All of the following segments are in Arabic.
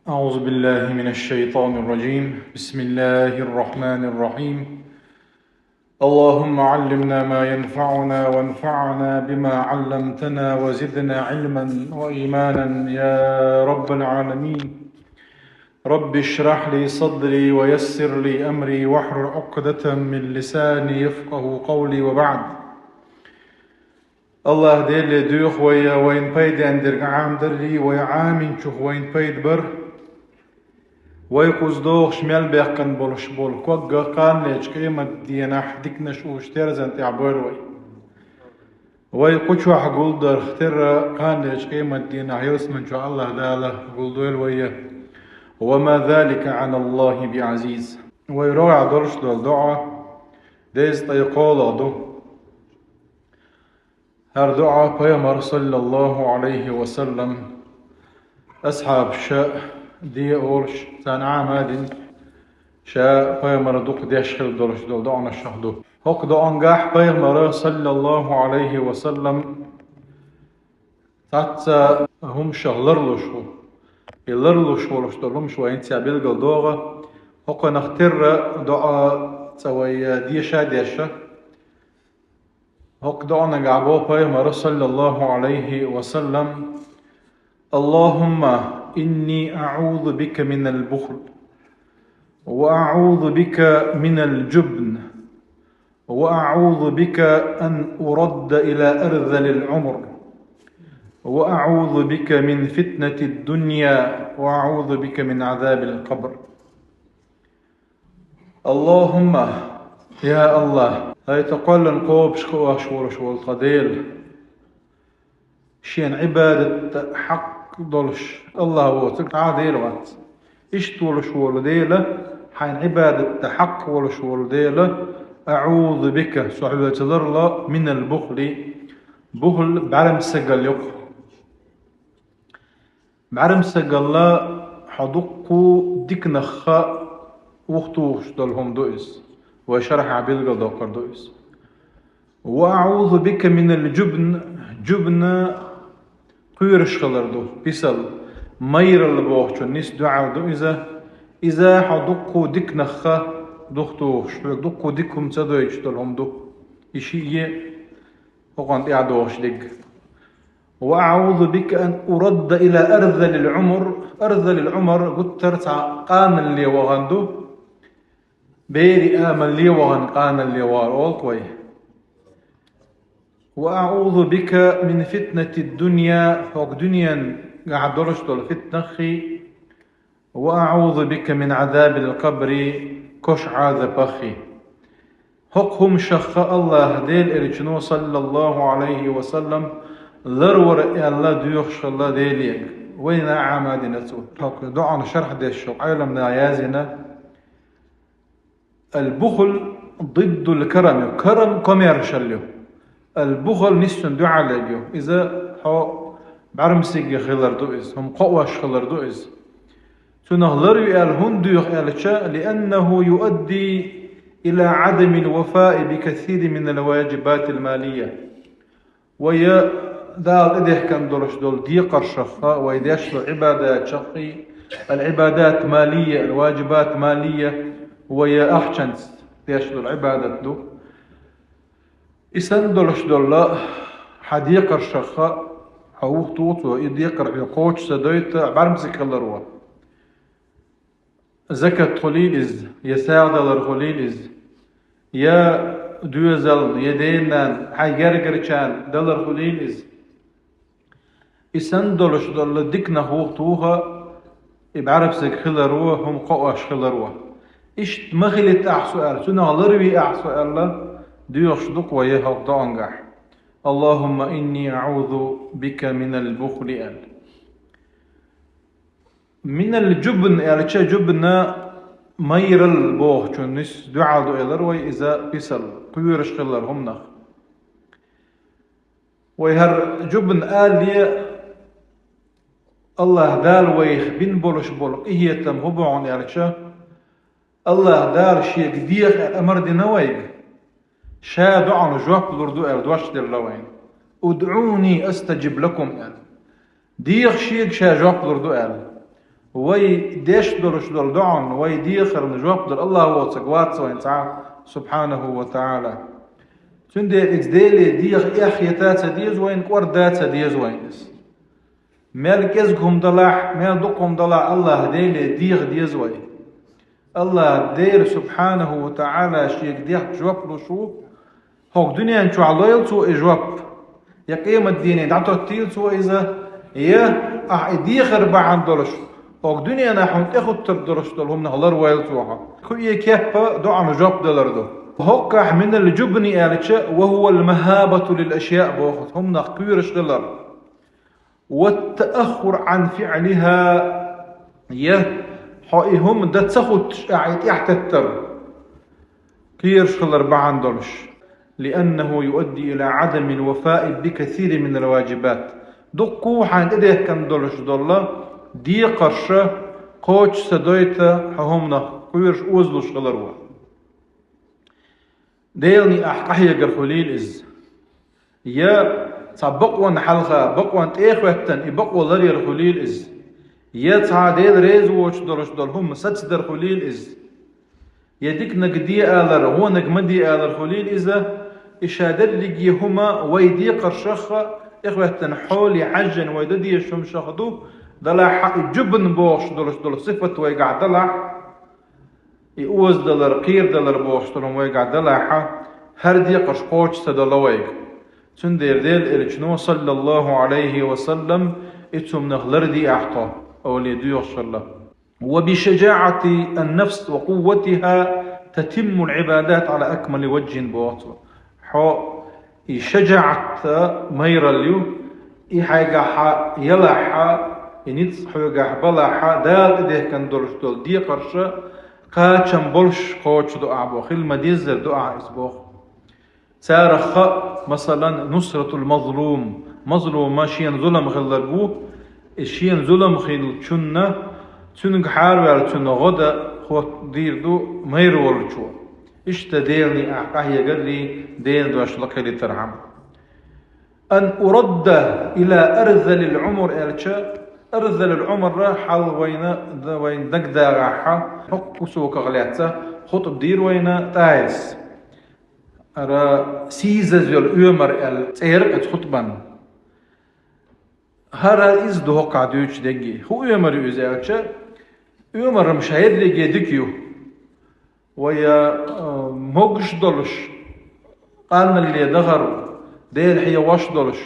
أعوذ بالله من الشيطان الرجيم. بسم الله الرحمن الرحيم. اللهم علمنا ما ينفعنا وانفعنا بما علمتنا وزدنا علما وإيمانا يا رب العالمين. رب اشرح لي صدري ويسر لي أمري واحلل عقدة من لساني يفقه قولي وبعد. الله ديل دوخ وين بيد اندر عام دري ويعامن شوخ وين بيد بر ويقوز دوغ شمال بيقن بولش بول كوغا قان ليش قيمة دينا حديك نشوش تيرزن تعبير ويقوشو حقول در اختر قان ليش قيمة دينا حيوس من شاء الله داله قول دويل ويا وما ذلك عن الله بعزيز. ويروع درش دول دعا ديز طيقول دو هر دعا بيامر صلى الله عليه وسلم أصحاب شاء دي أورش تان عام هادين شاء بيامر دوق ديش خل درش دول دعنا الشهدو هق دو أنجاح بيامر صلى الله عليه وسلم تاتا هم شهلرلوشو يلرلوشو لشترلهم شوين تيابيل قل دوغا هق نختر دعا تسوي ديشا ديشا هق دعنا قعبو بيامر صلى الله عليه وسلم اللهم إني أعوذ بك من البخل وأعوذ بك من الجبن وأعوذ بك أن أرد إلى أرذل العمر وأعوذ بك من فتنة الدنيا وأعوذ بك من عذاب القبر. اللهم يا الله هاي تقول القوب شكوى شور القديل شين عبادة حق دولش الله هو عاديل وات اشتول شول ديله حين عبادة حق ولشول ديله أعوذ بك صحبة الله من البخل بخل بعلم سجل يق بعلم سجل لا حدقو ديك نخا وقتوش دولهم دوئس وشرح عبيد قدوكر دوئس. وأعوذ بك من الجبن جبن قيرش خلردو بيسل مير البوخشو نيس دعاء دو إذا حدقو ديك نخا دختوش دقو ديكم تدويش دولهم دو إشيء وقانت إعدوش ديك. وأعوذ بك أن أرد إلى أرذل العمر أرذل العمر قلت ترتع قان اللي وغندو بيري آمن اللي وغن قان اللي وارول وأعوذ بك من فتنة الدنيا فوق دنيا قاعد درشتو فتنخي وأعوذ بك من عذاب القبر كش عذاب أخي حقهم شخ الله ديل إرجنو صلى الله عليه وسلم ضرور الله ديوخش الله ديليك وين عماد نتو حق دعنا شرح دي الشوق علمنا يازنا البخل ضد الكرم كرم كميرش اليوم البخل نسون دعاء لجيو إذا حو بعرمسيق خلر دوئز هم قواش خلر دوئز تنهلر الهندوخ الشاء لأنه يؤدي إلى عدم الوفاء بكثير من الواجبات المالية ويا دال إده كان دولش دول ديقر شخاء ويديش عبادات شخي العبادات مالية الواجبات مالية ويا أحشنس ديش العبادات دو إسان دولش دولا حديقر شخاء أو توت ويديقر عقوش سدويت بعرمسك اللروا زكاة خليل إز يساعد الخليل إز يا دوزل يدينان حي جرجرشان دلر خليل إز إسان دولش دولا ديكنا هوتوها بعرمسك خلروا هم قواش خلروا إيش مخلت أحسؤال سنة لروي أحسؤال ديوشدق ويهق دانجح. اللهم إني أعوذ بك من البخل من الجبن يعني جبن مير البوخ نس دعاء دو وي إذا بيسل قيورش خلر هم نخ ويهر جبن لي الله دال ويخ بن بولش بولق إيه تم هبعون يعني الله دال شيء ديخ أمر دي نويق شا دعنا جواب لردو دوش دير لوين ادعوني استجب لكم ديخ شيك شا جواب لردو وي ديش دولش دول دعون وي ديخر نجواب دول الله هو تقوات سوين سبحانه وتعالى تندي اكديلي ديخ اخيتات ديز وين قوردات ديز وينس مالك يزقهم ضلاح مال دقهم ضلاح الله ديلي ديخ ديز وين الله دير سبحانه وتعالى شيك ديخ جواب له شو هوك دنيا انشو علويل سو اجواب يقيم الدين دعتو التيل سو اذا يه ديخر بعن دولش هوك دنيا نحن تاخد تردرش دولهم نهلر ويل سوها كوية كيف دعا نجواب دولردو هوك من الجبني آلتشا وهو المهابة للأشياء بوخت هم نقيرش دولر والتأخر عن فعلها يه هم دا تسخد يحتتر كيرش خلر بعن دولش لأنه يؤدي إلى عدم الوفاء بكثير من الواجبات دقو حان إده كان دولش دولا دي قرشة قوش سدويتا حهمنا كيرش أوزلوش غلروا ديلني أحقاحية قرخوليل إز يا بقوان حلقة بقوان تيخوهتن بقوان لري الخليل إز يا ديل ريزوش دولش دول هم ستدر خليل إز يديك نقدي آلر هو نقمدي آلر خليل إذا إشادر لقي هما ويدي قرشخة إخوة حولي حجن ويددي يشم شخدو دلع جبن بوش دول صفة ويقع دلع يؤوز دلر قير دلر بوش دلهم ويقع دلع هردي قشقوش سدل ويق تندير ديل إلجنو صلى الله عليه وسلم إتم نغلر دي أحطا أولي ديوش الله وبشجاعة النفس وقوتها تتم العبادات على أكمل وجه بوطو حو شجاعة مير اليو إيحاقا يلحا إنيت حوقا بلحا دال إده كان دولش دول دي قرشة قاچم بولش قوش دعا بوخ المديزر دعا إسبوخ سارخ مثلا نصرة المظلوم مظلوم ماشيان ظلم خلقوه إشيان ظلم خلقوه تنق حار تن غدا خو دير دو مير ولچو اشتا ديلني احقاه قال لي ديل دوش لقلي ترحم ان ارد الى ارذل العمر الچا ارذل العمر حال وين دقدا راحه حق سوق غلياتا خطب دير وين تايس ارا سيزز العمر التير خطبا هرا از دو قادوچ دغي هو عمر يزالچا عمر مشاهد لي ديكيو ويا موغش دولش قالنا اللي دغر ديل حي واش دولش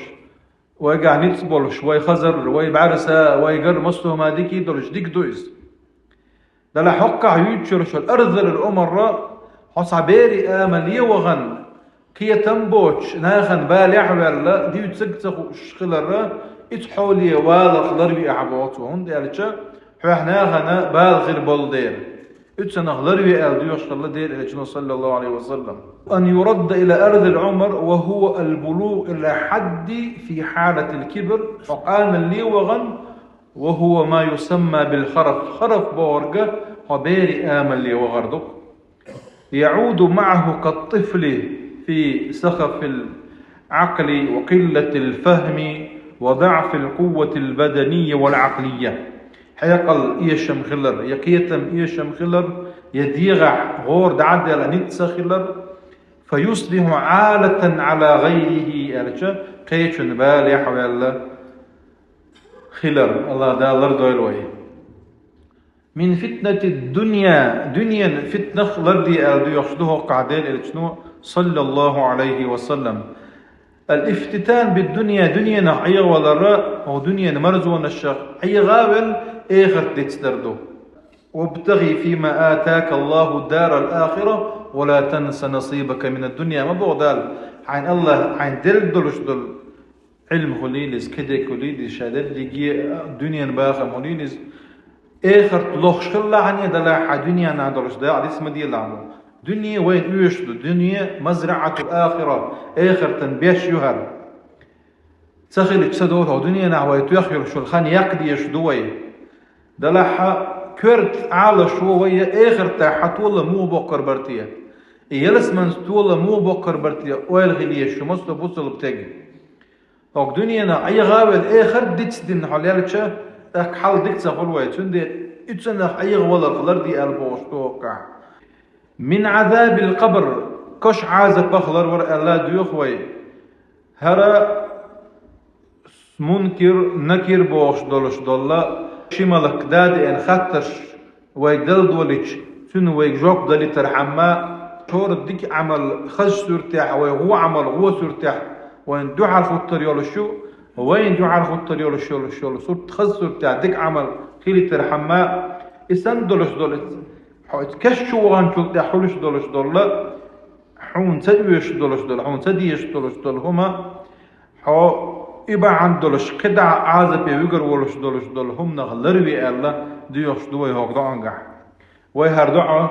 ويقع نيتس بولش وي خزر وي بعرسه وي قر مستو ما ديكي دولش ديك دويس دلا حق يوتشرش الارذل الامر حصبيري امل يوغن كي تنبوش ناخن بالح ولا دي تسقسخ شخلر اتحولي والق لربي اعبوت وهند الچا حنا غنا بالغ البلدير اتسنغ لربي الديوش الله دير الى صلى الله عليه وسلم ان يرد الى ارض العمر وهو البلوغ الى حد في حاله الكبر فقال اللي وغن وهو ما يسمى بالخرف خرف بورقه حبيري امل لي وغردق يعود معه كالطفل في سخف العقل وقله الفهم وضعف القوة البدنية والعقلية حيقل إيشم خلر يقيتم إيشم خلر يديغع غور دعدل نتس خلر فيصبح عالة على غيره ألجا قيشن بالي حوال خلر الله دالر دويلوي من فتنة الدنيا دنيا فتنة خلر دي ألدو يخشده قعدين الجنو صلى الله عليه وسلم الافتتان بالدنيا دنيا نحيا ولا راء أو دنيا نمرز ونشق أي غابل آخر تتسدردو وابتغي فيما آتاك الله الدار الآخرة ولا تنس نصيبك من الدنيا ما بغدال عين الله عين دل دلش دل علم خليلز كده خليلز شادد لجي دنيا باخم خليلز آخر تلوخش خلا عني دلاحة دنيا نعدلش دا على اسم دي لعنو دنيا وين يشدو دنيا مزرعة الآخرة آخر تنبيش يهر تسخيل تسدوها دنيا نعوي تيخير شو الخان يقدي يشدوي دلاحة كرت على شوية آخر تاحت والله مو بقر برتيه يلس من والله مو بقر برتيه ويلغي ليش شو مستو بوصل بتجي هوك دنيا نا أي غابل آخر ديتس دين حلالك تك حال ديك تقول ويتون دي اتسنخ أي ولا خلر دي البوشتوكا من عذاب القبر كش عازة بخلر ور الله ديوخوي هرا منكر نكر بوش دولش دولا شمالك دادي ان خطرش ويدل دولش سنو ويجوك دلي ترحما شور ديك عمل خش سورتاح وهو عمل هو سورتاح وين دعا الخطر يولشو وين دعا الخطر يولشو صورت خش سورتاح ديك عمل خيلي ترحما اسن دولش دولت كشو وان شو دا حولش دولش دولا حون تدويش دولش دول حون تديش دولش دول هما حو إبا عن دولش قدع عازب يوغر ولش دول هم نغلروي الله ديوش دوي هوك دعنقع وي هردعا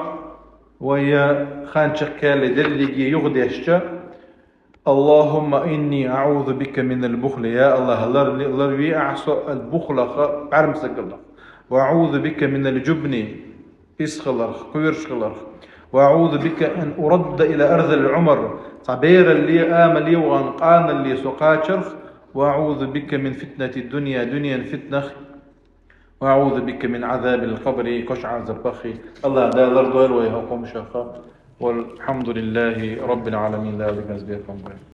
وي خان شكال دلقي يغديشتا اللهم إني أعوذ بك من البخل يا الله لروي أعصى البخل بعرمسك الله وأعوذ بك من الجبن إسخلرخ قيرشخلرخ وأعوذ بك أن أرد إلى أرض العمر صبير اللي آملي وغنقان اللي سقاشرخ وأعوذ بك من فتنة الدنيا دنيا فتنة وأعوذ بك من عذاب القبر كشع زبخي الله دا الأرض ويهقوم شخا والحمد لله رب العالمين لا بك